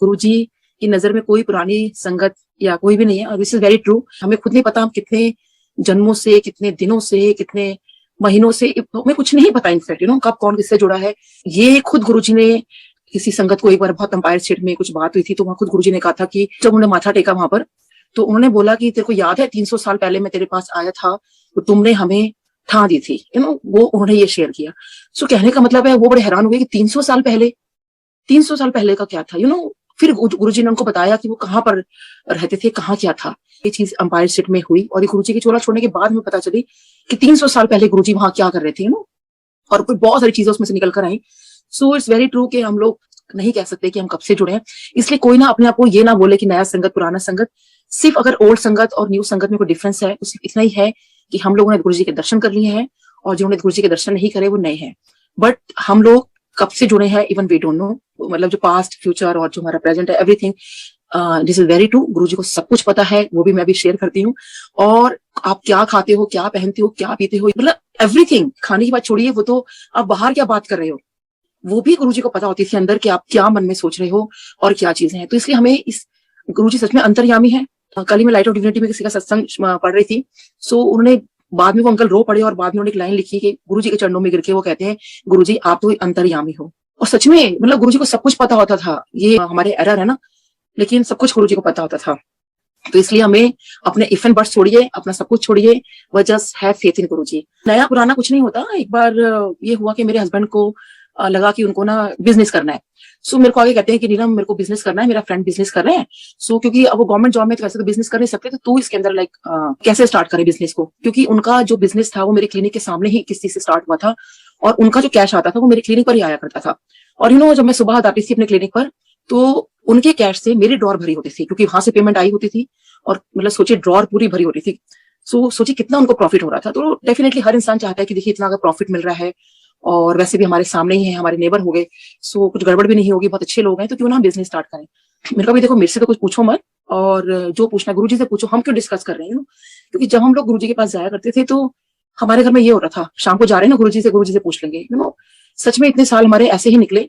गुरुजी की नजर में कोई पुरानी संगत या कोई भी नहीं है, और दिस इज वेरी ट्रू। हमें खुद नहीं पता हम कितने जन्मों से, कितने दिनों से, कितने महीनों से, हमें कुछ नहीं पता इनफैक्ट कब कौन किससे जुड़ा है। ये खुद गुरुजी ने किसी संगत को एक बार बहुत अंपायर स्टेट में कुछ बात हुई थी, तो वहां खुद गुरुजी ने कहा था कि जब उन्होंने माथा टेका वहां पर, तो उन्होंने बोला कि तेरे को याद है 300 साल पहले मैं तेरे पास आया था तो तुमने हमें ठा दी थी, वो उन्होंने ये शेयर किया। सो कहने का मतलब है वो बड़े हैरान हुए कि 300 साल पहले, 300 साल पहले का क्या था। फिर गुरुजी ने उनको बताया कि वो कहाँ पर रहते थे, कहाँ क्या था। ये चीज अंपायर स्टेट में हुई, और ये गुरुजी की चोला छोड़ने के बाद में पता चली कि 300 साल पहले गुरुजी वहां क्या कर रहे थे, और कोई बहुत सारी चीजें उसमें से निकल कर आई। सो इट्स वेरी ट्रू कि हम लोग नहीं कह सकते कि हम कब से जुड़े हैं। इसलिए कोई ना अपने आप को ये ना बोले कि नया संगत पुराना संगत। सिर्फ अगर ओल्ड संगत और न्यू संगत में कोई डिफरेंस है तो सिर्फ इतना ही है कि हम लोगों ने गुरुजी के दर्शन कर लिए हैं, और जिन्होंने गुरुजी के दर्शन नहीं करे वो नए हैं। बट हम लोग कब से जुड़े हैं इवन वी डोंट नो। मतलब जो पास्ट, फ्यूचर और जो हमारा प्रेजेंट है, everything, this is very true. Guruji को सब कुछ पता है, वो भी मैं भी शेयर करती हूँ। और आप क्या खाते हो, क्या पहनते हो, क्या पीते हो, मतलब एवरीथिंग। खाने की बात छोड़िए, वो तो आप बाहर क्या बात कर रहे हो वो भी गुरुजी को पता होती थी अंदर कि आप क्या मन में सोच रहे हो और क्या चीजें हैं। तो इसलिए हमें इस गुरुजी सच में अंतर्यामी है। कल ही मैं लाइट ऑफ डिविनिटी में किसी का सत्संग पढ़ रही थी। सो उन्होंने बाद में, वो अंकल रो पड़े और बाद में उन्होंने एक लाइन लिखी कि गुरुजी के चरणों में गिर के वो कहते हैं, गुरुजी आप तो अंतर्यामी हो। और सच में मतलब गुरुजी को सब कुछ पता होता था। ये हमारे एरर है ना, लेकिन सब कुछ गुरुजी को पता होता था। तो इसलिए हमें अपने इफ एंड बट्स छोड़िए, अपना सब कुछ छोड़िए, वो जस्ट हैव फेथ इन गुरुजी। नया पुराना कुछ नहीं होता। एक बार ये हुआ कि मेरे हस्बैंड को लगा कि उनको ना बिजनेस करना है। सो मेरे को आगे कहते हैं कि नीलम मेरे को बिजनेस करना है, मेरा फ्रेंड बिजनेस कर रहे हैं। सो क्योंकि अब वो गवर्नमेंट जॉब में, तो वैसे तो बिजनेस कर नहीं सकते, तो तू इसके अंदर कैसे स्टार्ट करे बिजनेस को। क्योंकि उनका जो बिजनेस था वो मेरे क्लिनिक के सामने ही किसी से स्टार्ट हुआ था, और उनका जो कैश आता था वो मेरे क्लिनिक पर ही आया करता था। और जब मैं सुबह आती थी अपने क्लिनिक पर, तो उनके कैश से मेरी ड्रॉर भरी होती थी, क्योंकि वहां से पेमेंट आई होती थी। और मतलब सोचिए ड्रॉर पूरी भरी होती थी। सो सोचिए कितना उनको प्रॉफिट हो रहा था। तो डेफिनेटली हर इंसान चाहता है कि देखिए इतना अगर प्रॉफिट मिल रहा है, और वैसे भी हमारे सामने ही है, हमारे नेबर हो गए, सो कुछ गड़बड़ भी नहीं होगी, बहुत अच्छे लोग हैं, तो क्यों ना हम बिजनेस स्टार्ट करें। मेरे को भी देखो, मेरे से तो कुछ पूछो मत, और जो पूछना है गुरुजी से पूछो। हम क्यों डिस्कस कर रहे हैं क्योंकि जब हम लोग गुरुजी के पास जाया करते थे तो हमारे घर में ये हो रहा था, शाम को जा रहे हैं ना गुरुजी से पूछ लेंगे। सच में इतने साल हमारे ऐसे ही निकले।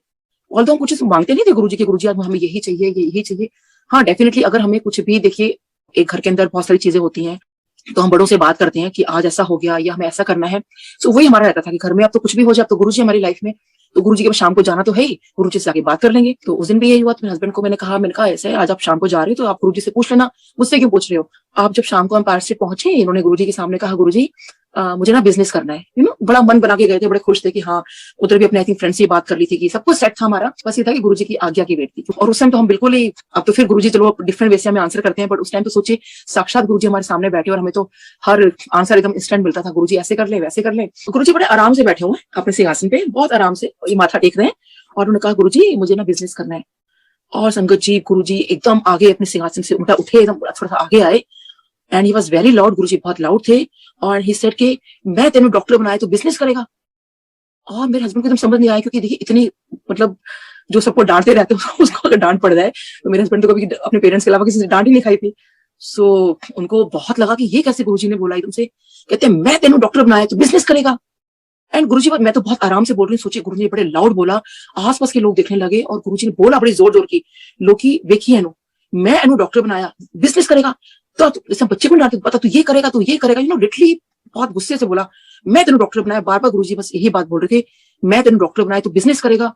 ऑल्दो हम कुछ मांगते नहीं थे गुरुजी के, गुरुजी आज हमें यही चाहिए, यही चाहिए। हाँ डेफिनेटली अगर हमें कुछ भी, देखिए एक घर के अंदर बहुत सारी चीजें होती हैं, तो हम बड़ों से बात करते हैं कि आज ऐसा हो गया या हमें ऐसा करना है। सो वही हमारा रहता था कि घर में अब तो कुछ भी हो जाए, अब तो गुरुजी हमारी लाइफ में, तो गुरुजी के शाम को जाना तो है ही, गुरुजी से आगे बात कर लेंगे। तो उस दिन भी यही हुआ। तो मेरे हस्बैंड को मैंने कहा ऐसे आज आप शाम को जा रहे हो तो आप गुरुजी से पूछ लेना, मुझसे क्यों पूछ रहे हो। आप जब शाम को अंपायर स्टेट पहुंचे, इन्होंने गुरुजी के सामने कहा, गुरुजी मुझे ना बिजनेस करना है। बड़ा मन बना के गए थे, बड़े खुश थे कि हाँ, उधर भी अपने आई थिंक फ्रेंड से बात कर ली थी कि सब कुछ सेट था हमारा। बस ये था कि गुरुजी की आज्ञा की वेट थी। और उस टाइम तो हम बिल्कुल ही, अब तो फिर गुरुजी चलो डिफरेंट वे से हमें आंसर करते हैं, बट उस टाइम तो सोचिए साक्षात गुरुजी हमारे सामने बैठे और हमें तो हर आंसर एकदम इंस्टेंट मिलता था। गुरुजी ऐसे कर ले, वैसे कर ले। गुरुजी बड़े आराम से बैठे हुए अपने सिंहासन पे, बहुत आराम से ये माथा टेक रहे हैं, और उन्होंने कहा गुरुजी मुझे ना बिजनेस करना है। और संगत जी, गुरुजी एकदम आगे अपने सिंहासन से उठे, एकदम थोड़ा सा आगे आए, and he was very loud. Guruji बहुत लाउड थे, और ही सेड कि मैं तेरे डॉक्टर बनाया तो बिजनेस करेगा। और मेरे हस्बैंड को एकदम समझ नहीं आया, क्योंकि देखिए इतनी, मतलब जो सबको डांटते रहते हैं उसको अगर डांट पड़ जाए, तो मेरे हस्बैंड तो कभी अपने पेरेंट्स के अलावा किसी से डांट ही नहीं खाई थी। सो उनको बहुत लगा कि ये कैसे गुरुजी ने बोला एकदम से। कहते मैं तेरे डॉक्टर बनाया तो बिजनेस करेगा। एंड गुरुजी, मैं तो बहुत आराम से बोल रही हूँ, सोचिए गुरुजी ने बड़े लाउड बोला, आसपास के लोग देखने लगे, और गुरुजी ने बोला बड़ी जोर जोर की, लोकी देखिए मैं एनु डॉक्टर बनाया, बिजनेस करेगा। तो बच्चे को डांटते, पता तू ये करेगा, तू ये करेगा, लिटरली बहुत गुस्से से बोला, मैं तेरे डॉक्टर बनाया। बार बार गुरुजी बस यही बात बोल रहे थे, मैं तेरे डॉक्टर बनाया तो बिजनेस करेगा।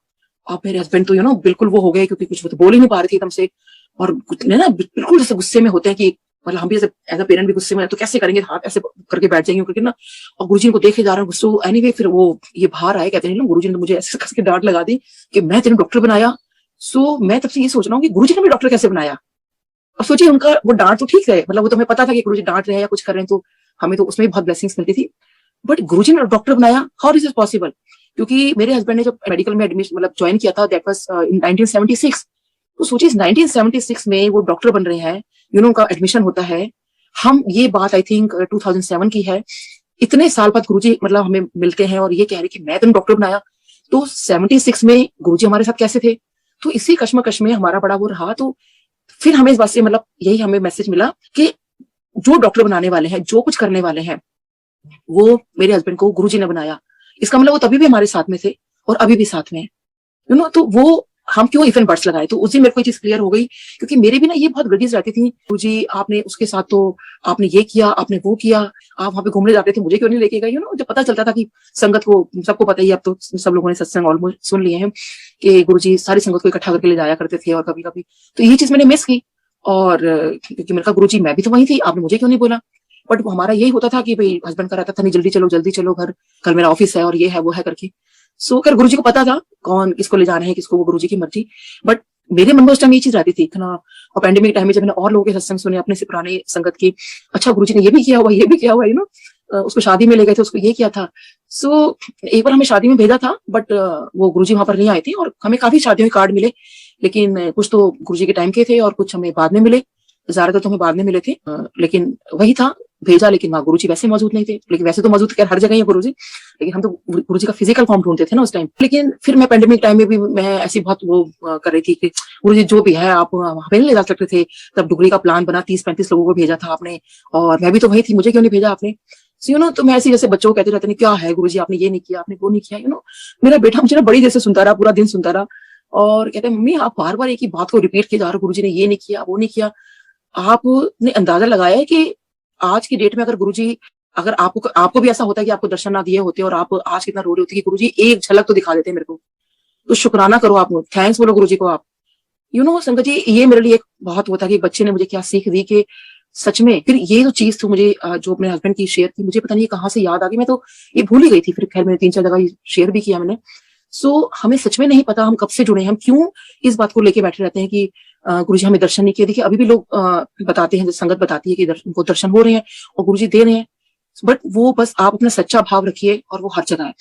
और मेरे हस्बैंड तो बिल्कुल वो हो गए, क्योंकि कुछ वो तो बोल ही नहीं पा रहे थे एकदम से, और ना बिल्कुल जैसे गुस्से में होते हैं कि मतलब हम भी एज अ पेरेंट भी गुस्से में, तो कैसे करेंगे, हाथ ऐसे करके बैठ जाएंगे करके ना। और गुरुजी को देखे जा रहे हैं गुस्से। एनीवे फिर वो ये बाहर आए, कहते हैं गुरुजी ने मुझे ऐसे कस के डांट लगा दी कि मैं तेरे डॉक्टर बनाया। सो मैं तब से ये सोच रहा हूँ कि गुरुजी ने भी डॉक्टर कैसे बनाया। अब सोचिए उनका वो डांट तो ठीक है, मतलब वो तो हमें पता था कि गुरुजी डांट रहे हैं या कुछ कर रहे हैं, तो हमें तो उसमें भी बहुत ब्लेसिंग्स मिलती थी। बट गुरुजी ने डॉक्टर बनाया, हाउ दिस इज पॉसिबल। क्योंकि मेरे हस्बैंड ने जब मेडिकल में एडमिशन मतलब ज्वाइन किया था, दैट वाज इन 1976। तो सोचिए 1976 में वो डॉक्टर बन रहे हैं, उनका एडमिशन होता है। हम ये बात आई थिंक 2007 की है। इतने साल बाद गुरुजी मतलब हमें मिलते हैं और ये कह रहे कि मैं तुम डॉक्टर बनाया। तो 76 में गुरुजी हमारे साथ कैसे थे। तो इसी कश्मकश में हमारा बड़ा वो रहा। तो फिर हमें इस बात से मतलब यही हमें मैसेज मिला कि जो डॉक्टर बनाने वाले हैं, जो कुछ करने वाले हैं, वो मेरे हस्बैंड को गुरुजी ने बनाया। इसका मतलब वो तभी भी हमारे साथ में थे और अभी भी साथ में है। तो वो हम क्यों इफ एंड बट्स लगाए। तो उस दिन मेरे को ये चीज क्लियर हो गई, क्योंकि मेरे भी ना ये बहुत ग्रजेस रहती थी, गुरुजी आपने उसके साथ तो आपने ये किया, आपने वो किया, आप वहां पे घूमने जाते थे, मुझे क्यों नहीं लेके गए। जब पता चलता था कि संगत को, सबको पता ही, अब तो सब लोगों ने सत्संग ऑलमोस्ट सुन लिए हैं कि गुरुजी सारी संगत को इकट्ठा करके ले जाया करते थे, और कभी कभी तो ये चीज मैंने मिस की। और क्योंकि मैंने कहा गुरुजी मैं भी तो वही थी, आपने मुझे क्यों नहीं बोला। बट हमारा यही होता था कि भाई हस्बैंड का रहता था, नहीं जल्दी चलो घर, कल मेरा ऑफिस है और ये है वो है करके। सो अगर गुरुजी को पता था कौन किसको ले जाना है, किसको, वो गुरुजी की मर्जी। बट मेरे मन में उस टाइम ये चीज रहती थी ना। और पैंडेमिक टाइम में जब मैंने और लोगों के सत्संग सुने अपने से पुराने संगत की, अच्छा गुरुजी ने ये भी किया हुआ, ये भी किया हुआ, उसको शादी में ले गए थे, उसको ये किया था। सो एक बार हमें शादी में भेजा था, बट वो गुरुजी वहां पर नहीं आए थे, और हमें काफी शादियों के कार्ड मिले, लेकिन कुछ तो गुरुजी के टाइम के थे और कुछ हमें बाद में मिले। ज्यादातर तो हमें बाद में मिले थे, लेकिन वही था भेजा, लेकिन वहाँ गुरुजी वैसे मौजूद नहीं थे। लेकिन वैसे तो मौजूद खैर हर जगह ही है गुरुजी, लेकिन हम तो गुरुजी का फिजिकल फॉर्म ढूंढते थे ना उस टाइम। लेकिन फिर मैं पेंडेमिक टाइम में भी मैं ऐसी बहुत वो कर रही थी कि गुरुजी जो भी है आप वहां पे नहीं ले जा सकते थे। तब डुगरी का प्लान बना, 30-35 लोगों को भेजा था आपने, और मैं भी तो वही थी, मुझे क्यों नहीं भेजा आपने। तो मैं ऐसे जैसे बच्चों को कहते रहते नहीं क्या है गुरुजी आपने ये नहीं किया, आपने वो नहीं किया। मेरा बेटा मुझे ना बड़ी देर से सुनता रहा, पूरा दिन सुनता रहा, और कहते मम्मी आप बार बार एक ही बात को रिपीट किए जा रहे हो, गुरुजी ने ये नहीं किया वो नहीं किया। आपने अंदाजा लगाया है कि आज की डेट में अगर आपको भी ऐसा होता है कि आपको दर्शन ना दिए होते और आप आज कितना रो रहे होते कि गुरुजी एक झलक तो दिखा देते मेरे को, तो शुक्राना करो, आप थैंक्स बोलो गुरुजी को आप। संगत जी, ये मेरे लिए एक बहुत वो था कि बच्चे ने मुझे क्या सीख दी कि सच में फिर ये जो चीज थी मुझे जो अपने हस्बैंड की शेयर की, मुझे पता नहीं कहाँ से याद आ गई, मैं तो ये भूल ही गई थी। फिर खैर मैंने 3-4 जगह शेयर भी किया मैंने। हमें सच में नहीं पता हम कब से जुड़े हैं, हम क्यों इस बात को लेके बैठे रहते हैं कि गुरुजी हमें दर्शन नहीं किए। देखिए अभी भी लोग बताते हैं, संगत बताती है कि उनको दर्शन हो रहे हैं और गुरुजी दे रहे हैं, बट वो बस आप अपना सच्चा भाव रखिए और वो हर जगह है।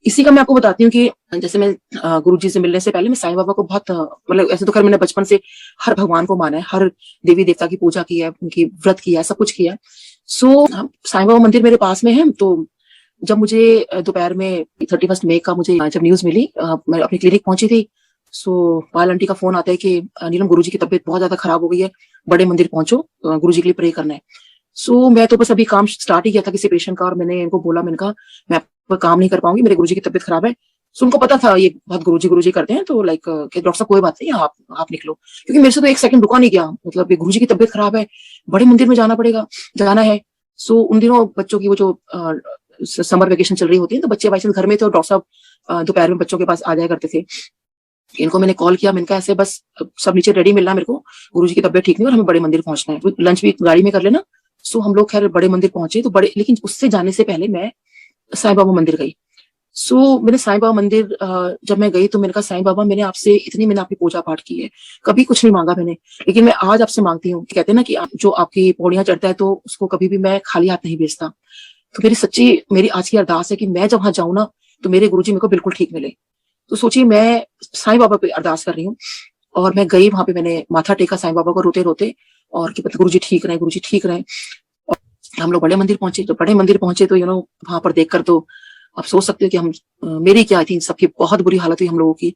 इसी का मैं आपको बताती हूँ कि जैसे मैं गुरुजी से मिलने से पहले मैं साईं बाबा को बहुत मतलब ऐसे तो खैर मैंने बचपन से हर भगवान को माना है, हर देवी देवता की पूजा की है, उनकी व्रत किया है, सब कुछ किया है। साईं बाबा मंदिर मेरे पास में है। तो जब मुझे दोपहर में 31 मई का मुझे जब न्यूज मिली, मैं अपनी क्लिनिक पहुंची थी, पाल आंटी का फोन आता है कि नीलम गुरुजी की तबीयत बहुत ज्यादा खराब हो गई है, बड़े मंदिर पहुंचो, गुरुजी के लिए प्रे करना है। मैं तो बस अभी काम स्टार्ट ही किया था किसी पेशेंट का, और मैंने इनको बोला, मैंने कहा मैं आपका काम नहीं कर पाऊंगी, मेरे गुरुजी की तबीयत खराब है। उनको पता था ये बहुत गुरुजी करते हैं, तो लाइक डॉक्टर साहब कोई बात नहीं, आप निकलो, क्योंकि मेरे से तो एक सेकंड रुका नहीं गया। मतलब गुरुजी की तबीयत खराब है, बड़े मंदिर में जाना है। उन दिनों बच्चों की वो जो समर वेकेशन चल रही होती है, तो बच्चे बाई घर में थे, और डॉक्टर साहब दोपहर में बच्चों के पास आ जाया करते थे। इनको मैंने कॉल किया, मैंने कहा ऐसे बस सब नीचे रेडी मिलना मेरे को, गुरुजी की तबीयत ठीक नहीं और हमें बड़े मंदिर पहुंचना है, लंच भी गाड़ी में कर लेना। हम लोग खैर बड़े मंदिर पहुंचे, तो लेकिन उससे जाने से पहले मैं साईं बाबा मंदिर गई। मैंने साईं बाबा मंदिर जब मैं गई तो मैंने कहा साईं बाबा मैंने आपकी पूजा पाठ की है, कभी कुछ नहीं मांगा मैंने, लेकिन मैं आज आपसे मांगती हूँ। कहते हैं ना कि जो आपकी पौड़ियां चढ़ता है तो उसको कभी भी मैं खाली हाथ नहीं भेजता। तो मेरी आज की अरदास है कि मैं जब वहां जाऊं ना, तो मेरे गुरुजी मेरे को बिल्कुल ठीक मिले। तो सोचिए मैं साईं बाबा पे अरदास कर रही हूँ, और मैं गई वहां पे, मैंने माथा टेका साईं बाबा को रोते रोते, और कि गुरुजी ठीक रहे। और हम लोग बड़े मंदिर पहुंचे, तो वहां पर देखकर तो आप सोच सकते हो कि मेरी क्या थी, सबकी बहुत बुरी हालत हुई हम लोगों की।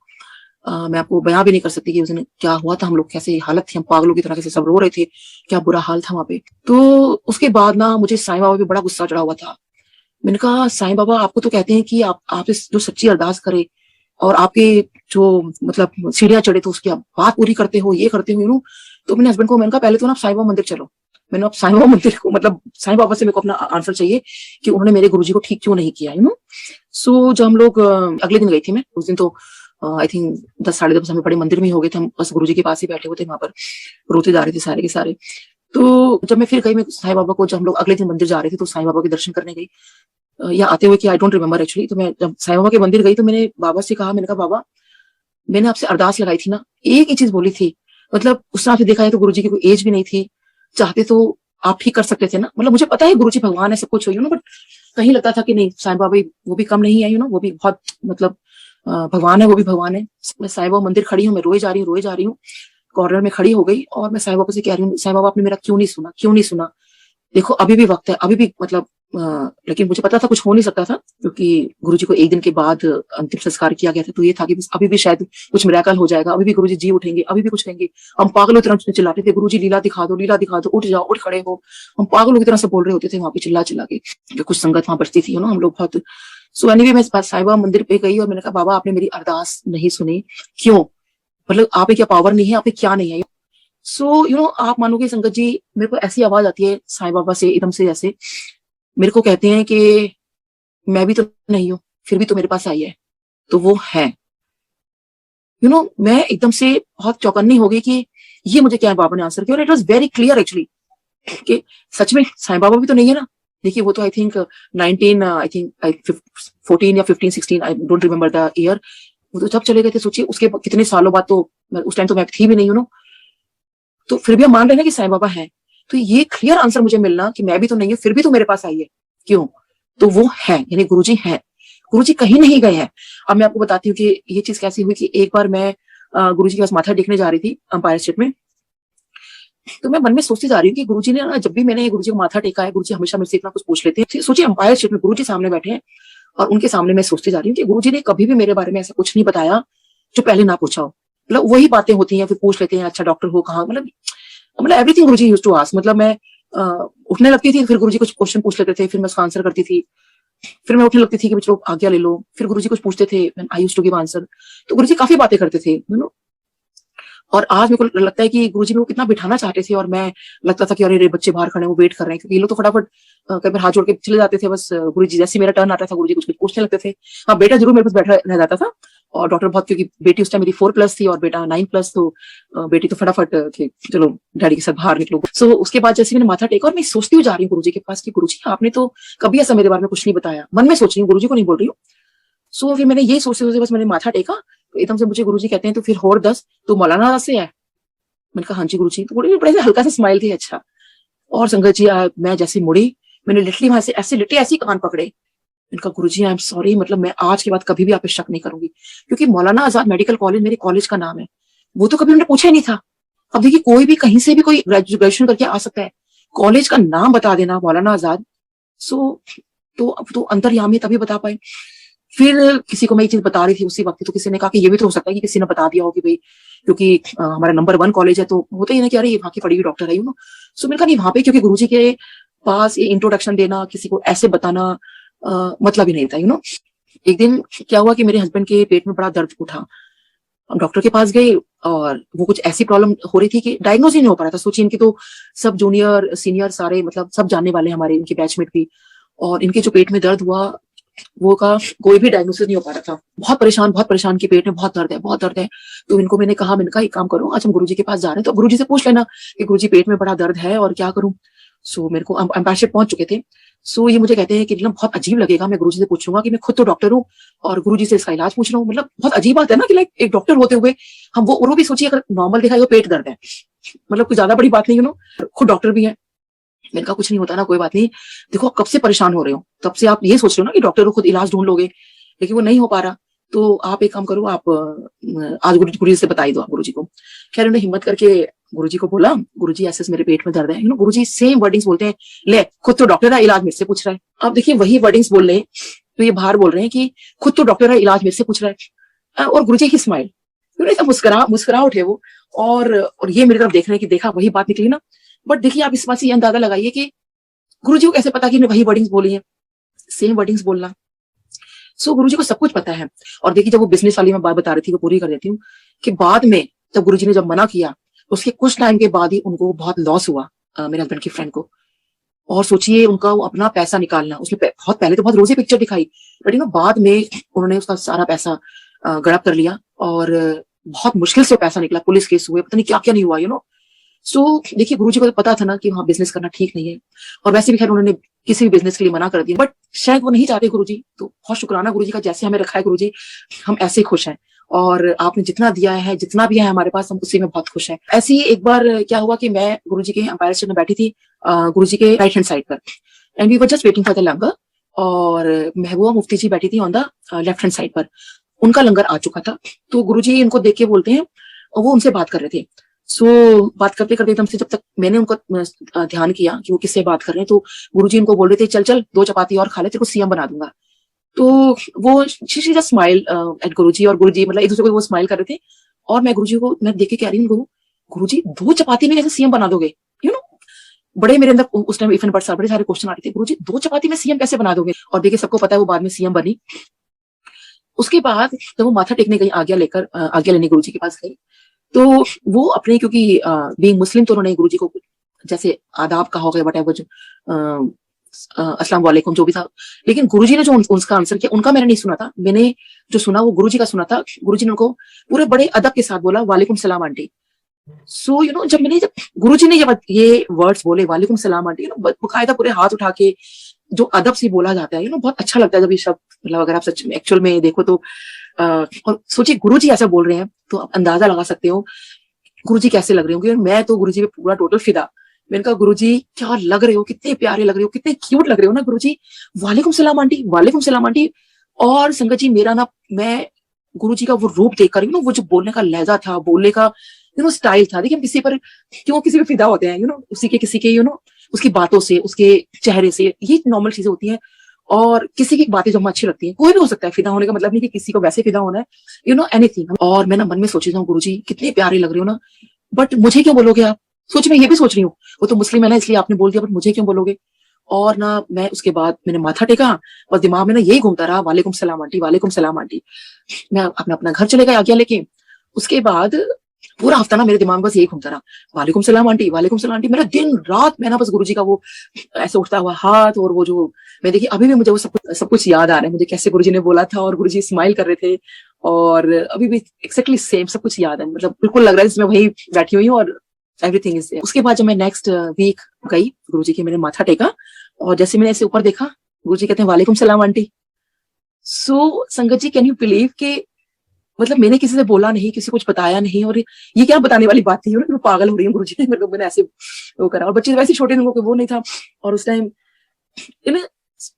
मैं आपको बयां भी नहीं कर सकती कि उस दिन क्या हुआ था, हम लोग कैसे हालत थी, हम पागलों की तरह कैसे सब रो रहे थे, क्या बुरा हाल था वहां पे। तो उसके बाद ना मुझे साईं बाबा पे बड़ा गुस्सा चढ़ा हुआ था। मैंने कहा साईं बाबा आपको तो कहते हैं कि आप जो सच्ची अरदास करे और आपके जो मतलब सीढ़ियां चढ़े तो उसकी आप बात पूरी करते हो, ये करते हो। तो मैंने हस्बैंड को मैंने कहा पहले तो ना आप साईं बाबा मंदिर चलो, मैंने अब साईं बाबा मंदिर को मतलब साईं बाबा से मेरे को अपना आंसर चाहिए कि उन्होंने मेरे गुरुजी को ठीक क्यों नहीं किया। जब हम लोग अगले दिन गई थी मैं, उस दिन तो आई थिंक 10-10:30 हमें बड़े मंदिर में हो गए थे, हम बस गुरुजी के पास ही बैठे हुए थे, वहां पर रोते जा रहे थे सारे के सारे। तो जब मैं फिर गई, मैं साईं बाबा को, जब हम लोग अगले दिन मंदिर जा रहे थे तो साईं बाबा के दर्शन करने गई, या आते हुए कि आई डोंट रिमेम्बर एक्चुअली। तो मैं जब साईं बाबा के मंदिर गई तो मैंने बाबा से कहा, मैंने कहा बाबा मैंने आपसे अरदास लगाई थी ना, एक ही चीज बोली थी, मतलब उस तरह से देखा है तो गुरुजी की कोई एज भी नहीं थी, चाहते तो आप ठीक कर सकते थे ना। मतलब मुझे पता है गुरुजी भगवान है, सब कुछ हो बट कहीं लगता था कि नहीं साईं बाबा वो भी कम नहीं है, वो भी बहुत मतलब भगवान है, वो भी भगवान है। मैं साईं बाबा मंदिर खड़ी हूँ, मैं रोए जा रही हूँ, कॉर्नर में खड़ी हो गई, और मैं साईं बाबा से कह रही हूँ साईं बाबा आपने मेरा क्यों नहीं सुना, देखो अभी भी वक्त है, अभी भी मतलब लेकिन मुझे पता था कुछ हो नहीं सकता था, क्योंकि गुरुजी को एक दिन के बाद अंतिम संस्कार किया गया था। तो ये था कि अभी भी शायद कुछ मिरेकल हो जाएगा, अभी भी गुरुजी जी उठेंगे, अभी भी कुछ कहेंगे। हम पागलों की तरह चिल्लाते थे, गुरुजी लीला दिखा दो, उठ जाओ, उठ खड़े हो, हम पागलों की तरह से बोल रहे होते थे वहां पे चिल्ला के, जो कुछ संगत वहां बचती थी हम लोग बहुत। एनीवे मैं साईं बाबा मंदिर पे गई और मैंने कहा बाबा आपने मेरी अरदास नहीं सुनी, क्यों? मतलब आप में क्या पावर नहीं है, आप में क्या नहीं है। सो आप मानोगे संगत जी, मेरे को ऐसी आवाज आती है साईं बाबा से एकदम से, जैसे मेरे को कहते हैं कि मैं भी तो नहीं हूं, फिर भी तो मेरे पास आई है, तो वो है। मैं एकदम से बहुत चौकन्नी हो गई कि ये मुझे क्या है बाबा ने आंसर किया, और it was very clear actually कि सच में साईं बाबा भी तो नहीं है ना। देखिए वो तो आई थिंक 19 आई थिंक 14 या 15 16, I don't remember the year, वो तो जब चले गए थे। सोचिए उसके कितने सालों बाद, तो उस टाइम तो मैं थी भी नहीं, तो फिर भी हम मान रहे हैं ना कि साईं बाबा है। तो ये क्लियर आंसर मुझे मिलना कि मैं भी तो नहीं हूँ, फिर भी तो मेरे पास आई है, क्यों? तो वो है, यानी गुरुजी है। गुरुजी कहीं नहीं गए हैं। अब मैं आपको बताती हूँ कि ये चीज कैसी हुई कि एक बार मैं गुरुजी के पास माथा टेकने जा रही थी अंपायर स्टेट में। तो मैं मन में सोचती जा रही हूँ कि गुरुजी ने ना, जब भी मैंने गुरुजी को माथा टेका है, गुरुजी हमेशा मुझसे इतना कुछ पूछ लेते हैं। सोचिए अंपायर स्टेट में गुरुजी सामने बैठे हैं, और उनके सामने मैं सोचती जा रही हूँ कि गुरुजी ने कभी भी मेरे बारे में ऐसा कुछ नहीं बताया जो पहले ना पूछा हो। मतलब वही बातें होती हैं, फिर पूछ लेते हैं अच्छा डॉक्टर हो कहाँ, मतलब everything Guruji used to ask. मतलब मैं उठने लगती थी, फिर गुरुजी कुछ क्वेश्चन पूछ लेते थे, फिर मैं उसका आंसर करती थी। फिर मैं उठने लगती थी कि चलो आज्ञा ले लो, फिर गुरुजी कुछ पूछते थे, I used to give answer. तो गुरुजी काफी बातें करते थे, और आज मेरे को लगता है कि गुरुजी मेरे को कितना बिठाना चाहते थे, और मैं लगता था कि अरे बच्चे बाहर खड़े हैं, वो वेट कर रहे हैं, क्योंकि ये लोग तो फटाफट कई बार हाथ जोड़ के चले जाते थे। बस गुरुजी जैसे मेरा टर्न आता था, गुरुजी कुछ कुछ पूछने लगते थे। हाँ, बेटा जरूर मेरे पास बैठा रह जाता था, और डॉक्टर बहुत, क्योंकि बेटी उस टाइम मेरी 4+ थी और बेटा 9+, तो बेटी तो फटाफट कि चलो डैडी के साथ बाहर निकलो। सो उसके बाद जैसे मैंने माथा टेका, और मैं सोचती हुई जा रही हूँ गुरुजी के पास कि गुरुजी आपने तो कभी ऐसा मेरे बारे में कुछ नहीं बताया। मन में सोच रही हूँ, गुरुजी को नहीं बोल रही हूँ। सो फिर मैंने ये सोचते सोचते बस मैंने माथा टेका, तो एकदम से मुझे गुरुजी कहते हैं तो फिर और 10 तो मौलाना से है। मैंने कहा हाँ जी गुरुजी। तो गुरुजी बड़े से हल्का सा स्माइल थी, अच्छा। और संगत जी मैं जैसी मुड़ी, मैंने लिटरली वहां से ऐसे लिटे, ऐसे कान पकड़े। मैंने कहा गुरुजी आई एम सॉरी, मतलब मैं आज के बाद कभी भी आप पे शक नहीं करूंगी, क्योंकि मौलाना आजाद मेडिकल कॉलेज मेरे कॉलेज का नाम है। वो तो कभी उन्होंने पूछा ही नहीं था। अब देखिए कोई भी कहीं से भी कोई ग्रेजुएशन करके आ सकता है, कॉलेज का नाम बता देना मौलाना आजाद। सो तो अब तो अंतर्यामी तभी बता पाए। फिर किसी को मैं ये चीज बता रही थी उसी वक्त, तो किसी ने कहा कि ये भी तो हो सकता है कि किसी ने बता दिया हो कि भाई क्योंकि हमारा नंबर 1 कॉलेज है, तो होता ही ना कि अरे ये वहां की पढ़ी हुई डॉक्टर है। सो मैंने कहा नहीं, वहां पे क्योंकि गुरुजी के पास ये इंट्रोडक्शन देना, किसी को ऐसे बताना मतलब ही नहीं था। एक दिन क्या हुआ कि मेरे हस्बैंड के पेट में बड़ा दर्द उठा, हम डॉक्टर के पास गए, और वो कुछ ऐसी प्रॉब्लम हो रही थी कि डायग्नोज ही नहीं हो पा रहा था। सोचिए इनकी तो सब जूनियर सीनियर सारे, मतलब सब जानने वाले हमारे, इनके बैचमेट भी, और इनके जो पेट में दर्द हुआ वो का कोई भी डायग्नोसिस नहीं हो पा रहा था। बहुत परेशान कि पेट में बहुत दर्द है, बहुत दर्द है। तो इनको मैंने कहा एक काम करो, आज हम गुरुजी के पास जा रहे हैं, तो गुरुजी से पूछ लेना कि गुरुजी पेट में बड़ा दर्द है और क्या करूं। सो मेरे को अंपायर पहुंच चुके थे। सो ये मुझे कहते हैं कि बहुत अजीब लगेगा, मैं गुरुजी से पूछूंगा कि मैं खुद तो डॉक्टर हूँ और गुरुजी से इसका इलाज पूछ रहा हूँ। मतलब बहुत अजीब बात है ना कि लाइक एक डॉक्टर होते हुए हम वो भी सोचिए, अगर नॉर्मल दिखाई तो पेट दर्द है, मतलब कुछ ज्यादा बड़ी बात नहीं, खुद डॉक्टर भी है। मैंने कहा कुछ नहीं होता ना, कोई बात नहीं। देखो कब से परेशान हो रहे हो, तब से आप ये सोच रहे हो ना कि डॉक्टर को खुद इलाज ढूंढ लोगे, लेकिन वो नहीं हो पा रहा। तो आप एक काम करो, आप आज गुरुजी से बताई दो आप गुरुजी को। खैर उन्होंने हिम्मत करके गुरुजी को बोला, गुरुजी ऐसे मेरे पेट में दर्द है। गुरुजी सेम वर्डिंग्स बोलते हैं, ले खुद तो डॉक्टर है, इलाज मेरे से पूछ रहा है। आप देखिए वही वर्डिंग्स बोल रहे हैं, तो ये बाहर बोल रहे हैं कि खुद तो डॉक्टर है, इलाज मेरे से पूछ रहा है। और गुरुजी की स्माइल, मुस्कुरा उठे वो, और ये मेरी तरफ देख रहे हैं कि देखा वही बात निकली ना। बट देखिए आप इस बात से ये अंदाजा लगाइए कि गुरुजी को कैसे पता कि वही वर्डिंग्स बोली है, सेम वर्डिंग्स बोलना। सो गुरुजी को सब कुछ पता है। और देखिए जब वो बिजनेस वाली मैं बात बता रही थी, वो पूरी कर देती हूँ, कि बाद में जब गुरुजी ने जब मना किया, उसके कुछ टाइम के बाद ही उनको बहुत लॉस हुआ, मेरे हस्बैंड की फ्रेंड को। और सोचिए उनका अपना पैसा निकालना, उसने बहुत पहले तो बहुत रोजी पिक्चर दिखाई, बट बाद में उन्होंने उसका सारा पैसा गड़प कर लिया, और बहुत मुश्किल से पैसा निकला, पुलिस केस हुए, पता नहीं क्या क्या नहीं हुआ। सो देखिए गुरुजी को तो पता था ना कि वहां बिजनेस करना ठीक नहीं है, और वैसे भी खैर उन्होंने किसी भी बिजनेस के लिए मना कर दिया, बट शायद वो नहीं चाहते गुरुजी। तो बहुत शुक्राना गुरुजी का, जैसे हमें रखा है गुरुजी, हम ऐसे खुश हैं, और आपने जितना दिया है, जितना भी है हमारे पास, हम उसी में बहुत खुश हैं। ऐसे ही एक बार क्या हुआ कि मैं गुरुजी के अंपायर स्टेट में बैठी थी, गुरुजी के राइट हैंड साइड पर, and we were just waiting for the langar, और महबूबा मुफ्ती जी बैठी थी on the left hand side पर। उनका लंगर आ चुका था, तो गुरुजी इनको देख के बोलते हैं, और वो उनसे बात कर रहे थे। सो बात करते करते एकदम से, जब तक मैंने उनको ध्यान किया कि वो किससे बात कर रहे हैं, तो गुरुजी इनको बोल रहे थे, चल चल 2 चपाती और खा ले, तेरे को सीएम बना दूंगा। तो वो शी जस्ट स्माइल एट गुरुजी, और गुरुजी मतलब एक दूसरे को वो स्माइल कर रहे थे, और मैं गुरुजी को मैं देख के कह रही हूँ, गुरुजी 2 चपाती में कैसे सीएम बना दोगे। बड़े मेरे अंदर उस टाइम इफन बट बड़े सारे क्वेश्चन आ रहे थे, गुरुजी 2 चपाती में सीएम कैसे बना दोगे। और देखिए सबको पता है वो बाद में सीएम बनी। उसके बाद जब वो माथा टेकने गई, आज्ञा लेने गुरुजी के पास गई, तो वो अपने, क्योंकि बीइंग मुस्लिम तो उन्होंने गुरुजी को जैसे आदाब कहा होगा, वट एवर, जो अस्सलाम वालेकुम जो भी था, लेकिन गुरुजी ने जो उसका आंसर किया, उनका मैंने नहीं सुना था। मैंने जो सुना वो गुरुजी का सुना था। गुरुजी ने उनको पूरे बड़े अदब के साथ बोला, वालेकुम सलाम आंटी। सो जब गुरुजी ने ये वर्ड्स बोले, वालेकुम सलाम आंटी, बकायदा पूरे हाथ उठा के जो अदब से बोला जाता है, बहुत अच्छा लगता है जब ये शब्द, मतलब अगर आप सच में एक्चुअल में देखो तो और सोचिए गुरुजी ऐसा बोल रहे हैं, तो आप अंदाजा लगा सकते हो गुरुजी कैसे लग रहे होंगे। मैं तो गुरुजी पे पूरा टोटल फिदा। मैंने कहा गुरुजी क्या लग रहे हो, कितने प्यारे लग रहे हो, कितने क्यूट लग रहे हो ना गुरुजी, वालेकुम सलाम आंटी, वालेकुम सलाम आंटी। और संगत जी, मेरा ना, मैं गुरुजी का वो रूप देख कर, वो जो बोलने का लहजा था, बोलने का स्टाइल था। देखिए हम किसी पर क्यों किसी पे फिदा होते हैं, उसी के किसी के उसकी बातों से, उसके चेहरे से, ये नॉर्मल चीजें होती हैं। और किसी की बातें जो हमें अच्छी लगती हैं, कोई भी हो सकता है, फिदा होने का मतलब नहीं कि किसी को वैसे फिदा होना है, एनीथिंग। और मैं ना मन में सोच रहा हूँ, गुरुजी कितने प्यारे लग रहे हो ना, बट मुझे क्यों बोलोगे आप? सोच, मैं ये भी सोच रही हूँ, वो तो मुस्लिम है ना, इसलिए आपने बोल दिया, बट मुझे क्यों बोलोगे? और ना मैं उसके बाद मैंने माथा टेका और दिमाग में ना यही घूमता रहा, वालेकुम सलाम आंटी, वालेकुम सलाम आंटी। मैं अपना घर चले गए आज्ञा लेके। उसके बाद पूरा हफ्ता ना मेरे दिमाग में बस यही घूमता रहा, वालेकुम सलाम आंटी, वालेकुम सलाम आंटी। मेरा दिन रात मैं ना बस गुरुजी का वो ऐसे उठता हुआ हाथ, और वो जो मैं देखिए अभी भी मुझे वो सब कुछ याद आ रहा है, मुझे कैसे गुरुजी ने बोला था और गुरुजी स्माइल कर रहे थे, और अभी भी एक्जैक्टली सेम सब कुछ याद है। मतलब बिल्कुल लग रहा है मैं वही बैठी हुई हूँ और एवरीथिंग इज देयर। उसके बाद जब मैं नेक्स्ट वीक गई गुरुजी के, मैंने माथा टेका और जैसे मैंने ऐसे ऊपर देखा, गुरुजी कहते हैं वालेकुम सलाम आंटी। सो संगत जी, कैन यू बिलीव के मतलब मैंने किसी से बोला नहीं, किसी को कुछ बताया नहीं, और ये क्या बताने वाली बात थी, मैं पागल हो रही हूँ, गुरुजी ने मेरे को, मैंने ऐसे वो करा। और बच्चे वैसे छोटे थे, वो नहीं था। और उस टाइम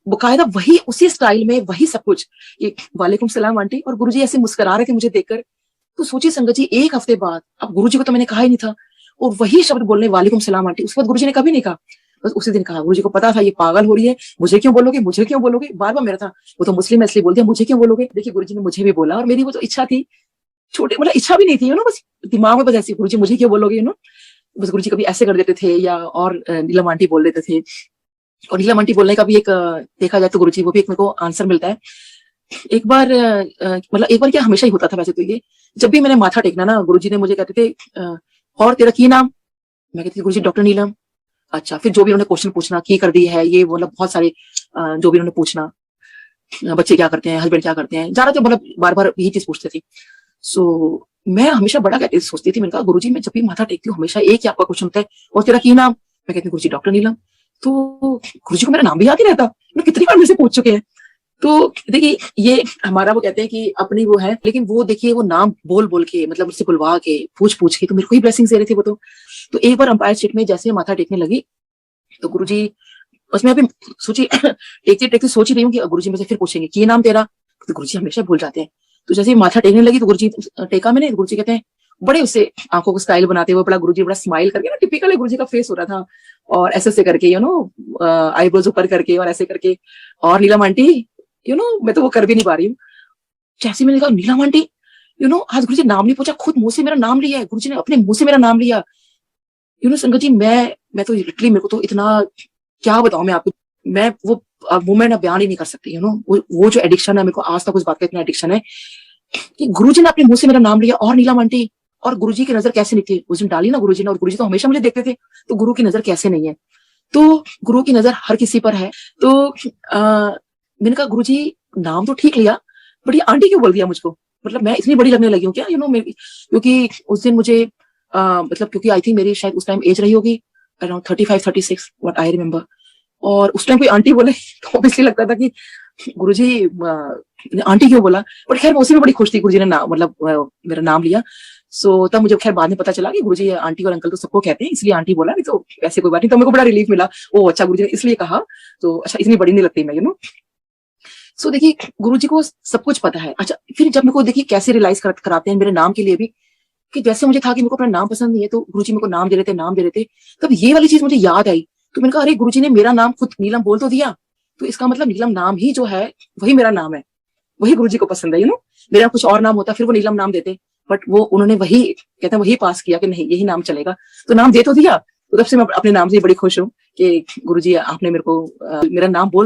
बकायदा वही उसी स्टाइल में वही सब कुछ, ये वालेकुम सलाम आंटी, और गुरुजी ऐसे मुस्कुरा रहे थे मुझे देखकर। तो सोचिए संगत जी, एक हफ्ते बाद, अब गुरुजी को तो मैंने कहा ही नहीं था, और वही शब्द बोलने, वालेकुम सलाम आंटी। उसके बाद गुरुजी ने कभी नहीं कहा, बस उसी दिन कहा। गुरुजी को पता था ये पागल हो रही है, मुझे क्यों बोलोगे, मुझे क्यों बोलोगे, बार बार मेरा था, वो तो मुस्लिम है इसलिए बोल दिया, मुझे क्यों बोलोगे। देखिए गुरुजी ने मुझे भी बोला, और मेरी वो जो इच्छा थी, छोटे मतलब इच्छा भी नहीं थी, बस दिमाग में बस ऐसी, गुरुजी मुझे क्यों बोलोगे, बस गुरुजी कभी ऐसे कर देते थे, या और नीलम आंटी बोल देते थे। और नीलम आंटी बोलने का भी एक देखा जाए तो गुरुजी, वो भी एक मेरे को आंसर मिलता है। एक बार मतलब एक बार क्या, हमेशा ही होता था वैसे तो ये, जब भी मैंने माथा टेकना ना, गुरुजी ने मुझे कहते थे और तेरा की नाम? मैं कहती थी गुरुजी डॉक्टर नीलम। अच्छा, फिर जो भी उन्होंने क्वेश्चन पूछना, की कर दी है ये, मतलब बहुत सारे जो भी उन्होंने पूछना, बच्चे क्या करते हैं, हस्बैंड क्या करते हैं, ज्यादातर मतलब बार बार यही चीज पूछते थे। सो मैं हमेशा बड़ा कहती सोचती थी, मैंने कहा गुरुजी मैं जब भी माथा टेकती हूँ हमेशा एक ही आपका क्वेश्चन होता है, और तेरा की नाम? मैं कहती हूँ गुरुजी डॉक्टर नीलम। तो गुरुजी को मेरा नाम भी याद ही रहता, कितनी बार मेरे से पूछ चुके हैं। तो देखिए ये हमारा, वो कहते हैं कि अपनी वो है, लेकिन वो देखिए वो नाम बोल बोल के, मतलब उससे बुलवा के, पूछ के, तो मेरे को ही ब्लेसिंग दे रहे थे वो तो एक बार अंपायर स्टेट में जैसे माथा टेकने लगी, तो गुरुजी, उसमें अभी सोचिए टेकते सोच ही रही हूँ कि गुरुजी मुझे फिर पूछेंगे कि ये नाम तेरा, तो गुरुजी हमेशा भूल जाते हैं। तो जैसे माथा टेकने लगी तो गुरुजी टेका मैंने, गुरुजी कहते हैं बड़े उससे आंखों को स्टाइल बनाते हुए, बड़ा गुरुजी बड़ा स्माइल करके ना, टिपिकल है गुरुजी का फेस हो रहा था, और ऐसे करके आईब्रोज ऊपर करके और ऐसे करके, और नीलम आंटी मैं तो वो कर भी नहीं पा रही हूँ। जैसे मैंने कहा नीलम आंटी, आज गुरुजी नाम नहीं पूछा, खुद मुंह से मेरा नाम लिया है, गुरुजी ने अपने मुंह से मेरा नाम लिया। संगत जी, मैं तो लिटरली, मेरे को तो इतना क्या बताऊं मैं आपको, मैं वो मैं ना बयान ही नहीं कर सकती, वो जो एडिक्शन है, मेरे को आज तक उस बात का इतना एडिक्शन है कि गुरुजी ने अपने मुंह से मेरा नाम लिया, और नीलम आंटी, और गुरुजी की नजर कैसे निकली उस दिन डाली ना गुरुजी ने, और गुरुजी तो हमेशा मुझे देखते थे, तो गुरु की नजर कैसे नहीं है? तो गुरु की नजर हर किसी पर है। तो मैंने कहा गुरुजी नाम तो ठीक लिया, बट ये आंटी क्यों बोल दिया मुझको, मतलब मैं इतनी बड़ी लगने लगी हूँ क्या, क्योंकि उस दिन मुझे मतलब क्योंकि आई थिंक मेरी शायद उस टाइम एज रही होगी अराउंड 35-36, व्हाट आई रिमेम्बर। और उस टाइम कोई आंटी बोले तो ऑब्वियसली लगता था कि गुरुजी आंटी क्यों बोला, बट खैर मैं उसी में बड़ी खुश थी, गुरुजी ने मतलब मेरा नाम लिया। सो तब मुझे खैर बाद में पता चला कि गुरुजी आंटी और अंकल तो सबको कहते हैं, इसलिए आंटी बोला, नहीं तो ऐसे कोई बात नहीं। तो मेरे को बड़ा रिलीफ मिला, ओ अच्छा गुरुजी ने इसलिए कहा, तो अच्छा इतनी बड़ी नहीं लगती मैं सो देखिए गुरुजी को सब कुछ पता है। अच्छा फिर जब मेरे को देखिए कैसे रियलाइज कराते हैं मेरे नाम के लिए भी, कि जैसे मुझे था कि मेरे को अपना नाम पसंद नहीं है, तो गुरुजी मेरे को नाम दे रहे थे, तब ये वाली चीज मुझे याद आई। तो मैंने कहा अरे गुरुजी ने मेरा नाम खुद नीलम बोल तो दिया, तो इसका मतलब नीलम नाम ही जो है वही मेरा नाम है, वही गुरुजी को पसंद है। मेरा कुछ और नाम होता फिर वो नीलम नाम देते, बट वो उन्होंने वही कहते हैं वही पास किया कि नहीं यही नाम चलेगा, तो नाम दे तो दिया। तो तब से मैं अपने नाम से बड़ी खुश हूँ कि गुरुजी आपने मेरे को मेरा नाम बोल दिया।